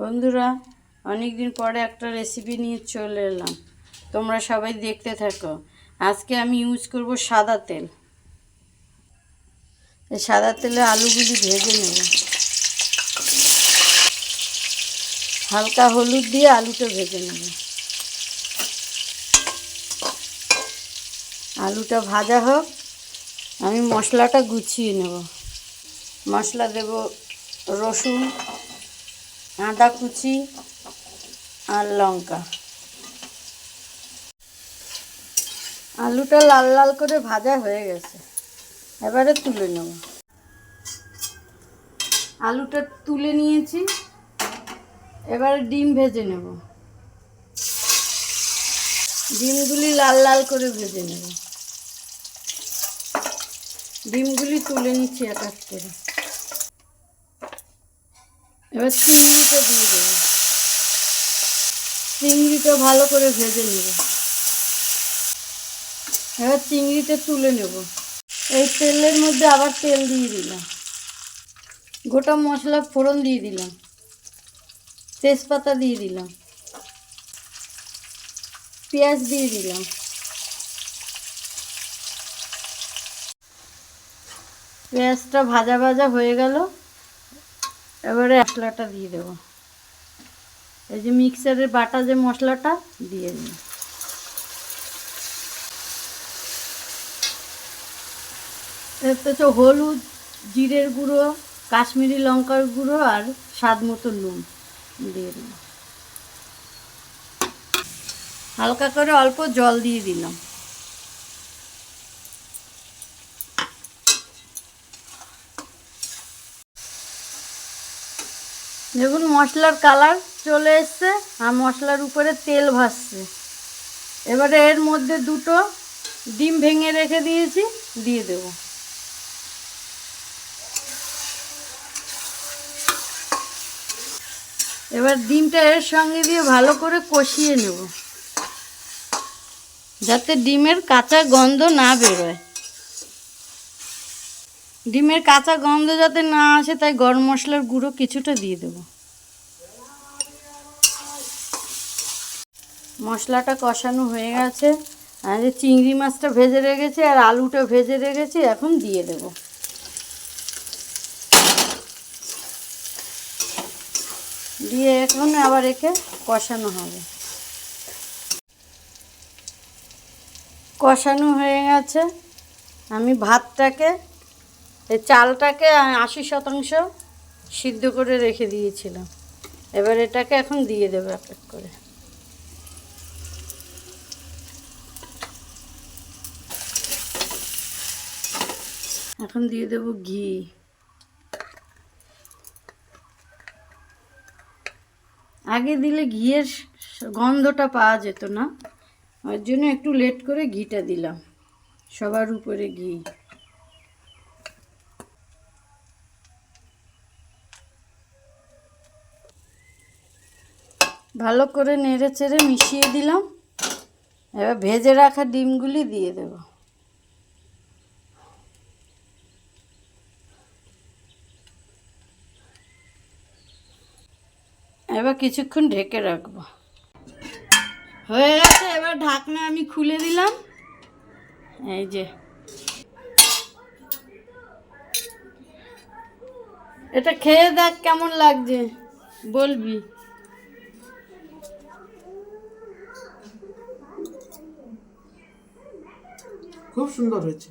বন্ধুরা, অনেক দিন পরে একটা রেসিপি নিয়ে চলে এলাম। তোমরা সবাই দেখতে থাকো। আজকে আমি ইউজ করব সাদা তেল। এই সাদা তেলে আলুগুলি ভেজে নেব। হালকা হলুদ দিয়ে আলুটা ভেজে নেব। আলুটা ভাজা হোক, আমি মশলাটা গুছিয়ে নেব। মশলা দেব রসুন, আদা কুচি আর লঙ্কা। আলুটা লাল লাল করে ভাজা হয়ে গেছে, এবারে তুলে নেব। আলুটা তুলে নিয়েছি, এবারে ডিম ভেজে নেব। ডিমগুলি লাল লাল করে ভেজে নেব। ডিমগুলি তুলে নিচ্ছি এক এক করে। এবার চিংড়িটা দিয়ে দেব। চিংড়িটা ভালো করে ভেজে নেব। এবার চিংড়িটা তুলে নেব। এই তেলের মধ্যে আবার তেল দিয়ে দিলাম। গোটা মশলা ফোড়ন দিয়ে দিলাম। তেজপাতা দিয়ে দিলাম। পেঁয়াজ দিয়ে দিলাম। পেঁয়াজটা ভাজা ভাজা হয়ে গেল, এবারে মশলাটা দিয়ে দেব। এই যে মিক্সারের বাটা যে মশলাটা দিয়ে দিই। এতে তো হলুদ, জিরের গুঁড়ো, কাশ্মীরি লঙ্কার গুঁড়ো আর স্বাদ মতো নুন দিয়ে দিই। হালকা করে অল্প জল দিয়ে দিলাম। দেখুন মশলার কালার চলে এসছে আর মশলার উপরে তেল ভাসছে। এবারে এর মধ্যে দুটো ডিম ভেঙে রেখে দিয়েছি, দিয়ে দেব। এবার ডিমটা এর সঙ্গে দিয়ে ভালো করে কষিয়ে নেব, যাতে ডিমের কাঁচা গন্ধ না বেরোয়। ডিমের কাঁচা গন্ধ যাতে না আসে, তাই গরম মশলার গুঁড়ো কিছুটা দিয়ে দেব। মশলাটা কষানো হয়ে গেছে। আর যে চিংড়ি মাছটা ভেজে রেখেছি আর আলুটা ভেজে রেখেছি, এখন দিয়ে দেব। দিয়ে এখন আবার একে কষানো হবে। কষানো হয়ে গেছে। আমি ভাতটাকে, এই চালটাকে 80% সিদ্ধ করে রেখে দিয়েছিলাম। এবার এটাকে এখন দিয়ে দেবো এক এক করে। এখন দিয়ে দেব ঘি। আগে দিলে ঘিয়ের গন্ধটা পাওয়া যেত না, ওর জন্য একটু লেট করে ঘিটা দিলাম। সবার উপরে ঘি। ভালো করে নেড়ে চেড়ে মিশিয়ে দিলাম। এবার ভেজে রাখা ডিমগুলি দিয়ে দেব। এবার কিছুক্ষণ ঢেকে রাখবো। হয়ে গেছে, এবার ঢাকনা আমি খুলে দিলাম। এই যে এটা খেয়ে দেখ কেমন লাগছে, বলবি। খুব সুন্দর হয়েছে।